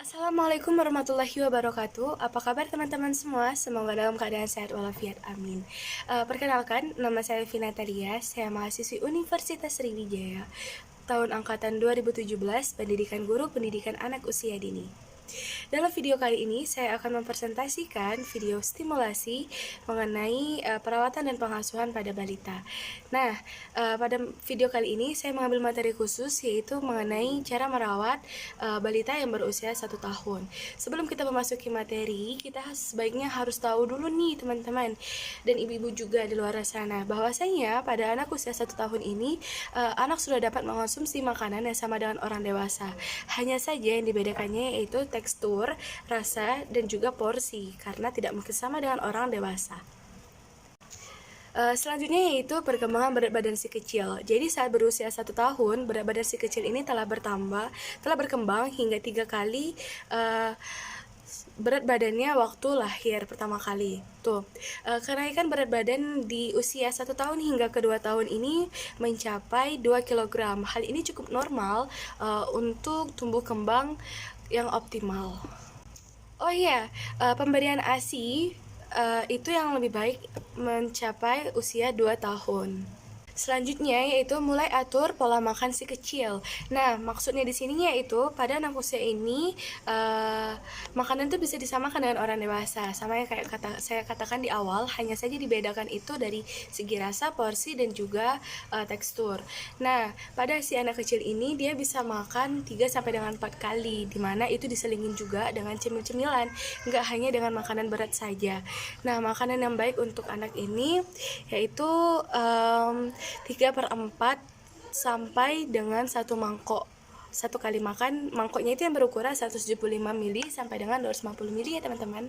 Assalamualaikum warahmatullahi wabarakatuh. Apa kabar teman-teman semua? Semoga dalam keadaan sehat walafiat. Amin. Perkenalkan, nama saya Vina Tadia. Saya mahasiswi Universitas Sriwijaya, tahun angkatan 2017, pendidikan guru pendidikan anak usia dini. Dalam video kali ini, saya akan mempresentasikan video stimulasi mengenai perawatan dan pengasuhan pada balita. Nah, pada video kali ini, saya mengambil materi khusus, yaitu mengenai cara merawat balita yang berusia 1 tahun. Sebelum kita memasuki materi, kita sebaiknya harus tahu dulu nih, teman-teman, dan ibu-ibu juga di luar sana, bahwasanya pada anak usia 1 tahun ini, anak sudah dapat mengonsumsi makanan yang sama dengan orang dewasa. Hanya saja yang dibedakannya yaitu tekstur, rasa, dan juga porsi, karena tidak mungkin sama dengan orang dewasa. Selanjutnya yaitu perkembangan berat badan si kecil. Jadi saat berusia 1 tahun, berat badan si kecil ini telah berkembang hingga 3 kali berat badannya waktu lahir pertama kali. Kenaikan berat badan di usia 1 tahun hingga ke 2 tahun ini mencapai 2 kg. Hal ini cukup normal untuk tumbuh kembang yang optimal. Oh iya, pemberian ASI itu yang lebih baik mencapai usia 2 tahun. Selanjutnya yaitu mulai atur pola makan si kecil. Nah, maksudnya di sini yaitu pada anak usia ini makanan itu bisa disamakan dengan orang dewasa. Sama yang kayak saya katakan di awal, hanya saja dibedakan itu dari segi rasa, porsi, dan juga tekstur. Nah, pada si anak kecil ini dia bisa makan 3 sampai dengan 4 kali, dimana itu diselingin juga dengan cemil-cemilan, nggak hanya dengan makanan berat saja. Nah, makanan yang baik untuk anak ini yaitu 3/4 sampai dengan 1 mangkok. Satu kali makan, mangkoknya itu yang berukuran 175 ml sampai dengan 250 ml ya teman-teman.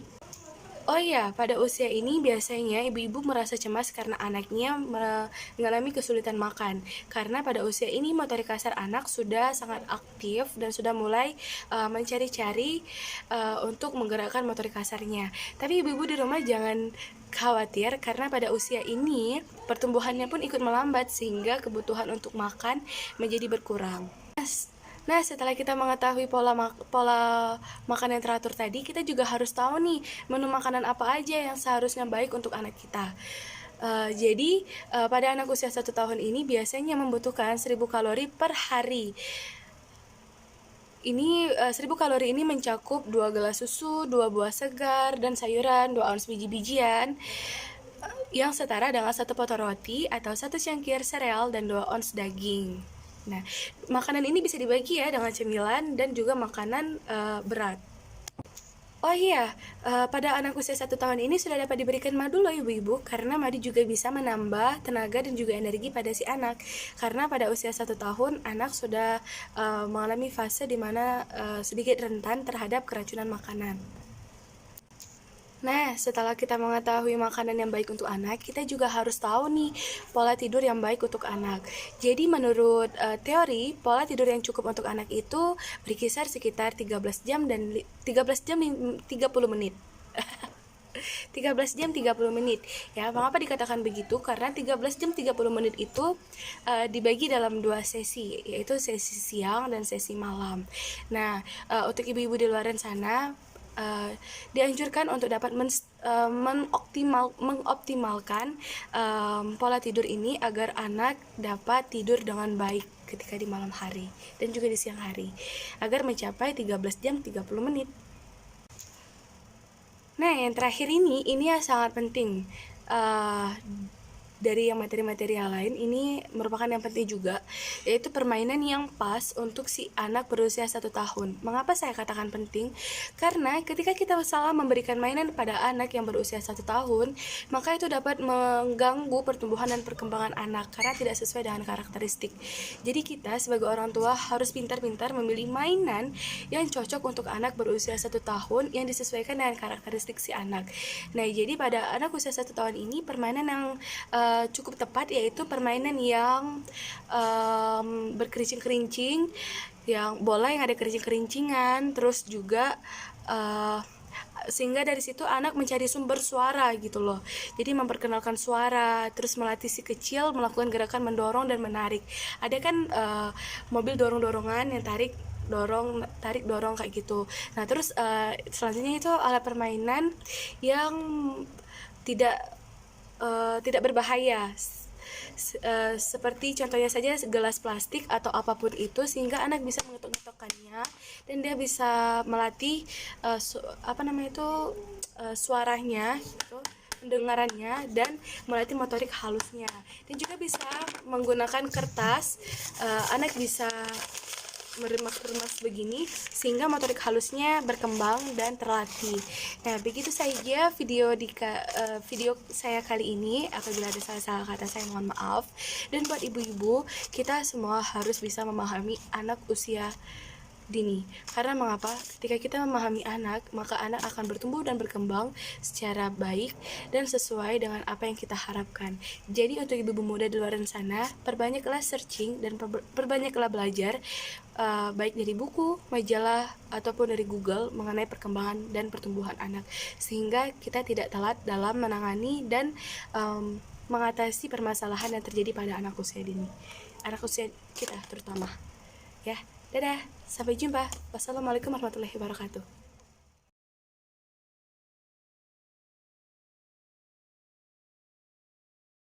Oh iya, pada usia ini biasanya ibu-ibu merasa cemas karena anaknya mengalami kesulitan makan. Karena pada usia ini motorik kasar anak sudah sangat aktif dan sudah mulai mencari-cari untuk menggerakkan motorik kasarnya. Tapi ibu-ibu di rumah jangan khawatir karena pada usia ini pertumbuhannya pun ikut melambat sehingga kebutuhan untuk makan menjadi berkurang. Nah, setelah kita mengetahui pola makan yang teratur tadi, kita juga harus tahu nih menu makanan apa aja yang seharusnya baik untuk anak kita. Jadi pada anak usia 1 tahun ini biasanya membutuhkan 1000 kalori per hari. Ini 1000 kalori ini mencakup 2 gelas susu, 2 buah segar, dan sayuran, 2 ons biji-bijian, yang setara dengan 1 potong roti atau 1 cangkir sereal dan 2 ons daging. Nah, makanan ini bisa dibagi ya dengan cemilan dan juga makanan berat. Oh iya, pada anak usia 1 tahun ini sudah dapat diberikan madu loh ibu-ibu, karena madu juga bisa menambah tenaga dan juga energi pada si anak. Karena pada usia 1 tahun, anak sudah mengalami fase di mana sedikit rentan terhadap keracunan makanan. Nah, setelah kita mengetahui makanan yang baik untuk anak, kita juga harus tahu nih pola tidur yang baik untuk anak. Jadi menurut teori, pola tidur yang cukup untuk anak itu berkisar sekitar 13 jam 30 menit. 13 jam 30 menit. Ya, mengapa dikatakan begitu? Karena 13 jam 30 menit itu dibagi dalam 2 sesi, yaitu sesi siang dan sesi malam. Nah, untuk ibu-ibu di luar sana, dianjurkan untuk dapat mengoptimalkan pola tidur ini agar anak dapat tidur dengan baik ketika di malam hari dan juga di siang hari agar mencapai 13 jam 30 menit. Nah, yang terakhir ini yang sangat penting. Dari yang materi-materi yang lain, ini merupakan yang penting juga, yaitu permainan yang pas untuk si anak berusia 1 tahun. Mengapa saya katakan penting? Karena ketika kita salah memberikan mainan pada anak yang berusia 1 tahun, maka itu dapat mengganggu pertumbuhan dan perkembangan anak karena tidak sesuai dengan karakteristik. Jadi kita sebagai orang tua harus pintar-pintar memilih mainan yang cocok untuk anak berusia 1 tahun yang disesuaikan dengan karakteristik si anak. Nah, jadi pada anak usia 1 tahun ini, permainan yang cukup tepat yaitu permainan yang berkerincing-kerincing, yang bola yang ada kerincing-kerincingan, terus juga sehingga dari situ anak mencari sumber suara gitu loh. Jadi memperkenalkan suara, terus melatih si kecil melakukan gerakan mendorong dan menarik. Ada kan mobil dorong-dorongan yang tarik tarik dorong kayak gitu. Nah terus selanjutnya itu alat permainan yang tidak tidak berbahaya, seperti contohnya saja gelas plastik atau apapun itu, sehingga anak bisa mengetuk-ngetukkannya dan dia bisa melatih suaranya gitu, pendengarannya, dan melatih motorik halusnya. Dan juga bisa menggunakan kertas, anak bisa meremas-remas begini sehingga motorik halusnya berkembang dan terlatih. Nah, begitu saja video saya kali ini. Apabila ada salah-salah kata, saya mohon maaf. Dan buat ibu-ibu, kita semua harus bisa memahami anak usia dini. Karena mengapa? Ketika kita memahami anak, maka anak akan bertumbuh dan berkembang secara baik dan sesuai dengan apa yang kita harapkan. Jadi untuk ibu-ibu muda di luar sana, perbanyaklah searching dan perbanyaklah belajar, baik dari buku, majalah, ataupun dari Google mengenai perkembangan dan pertumbuhan anak, sehingga kita tidak telat dalam menangani dan mengatasi permasalahan yang terjadi pada anak usia dini, anak usia kita terutama. Ya, dadah, sampai jumpa. Wassalamualaikum warahmatullahi wabarakatuh.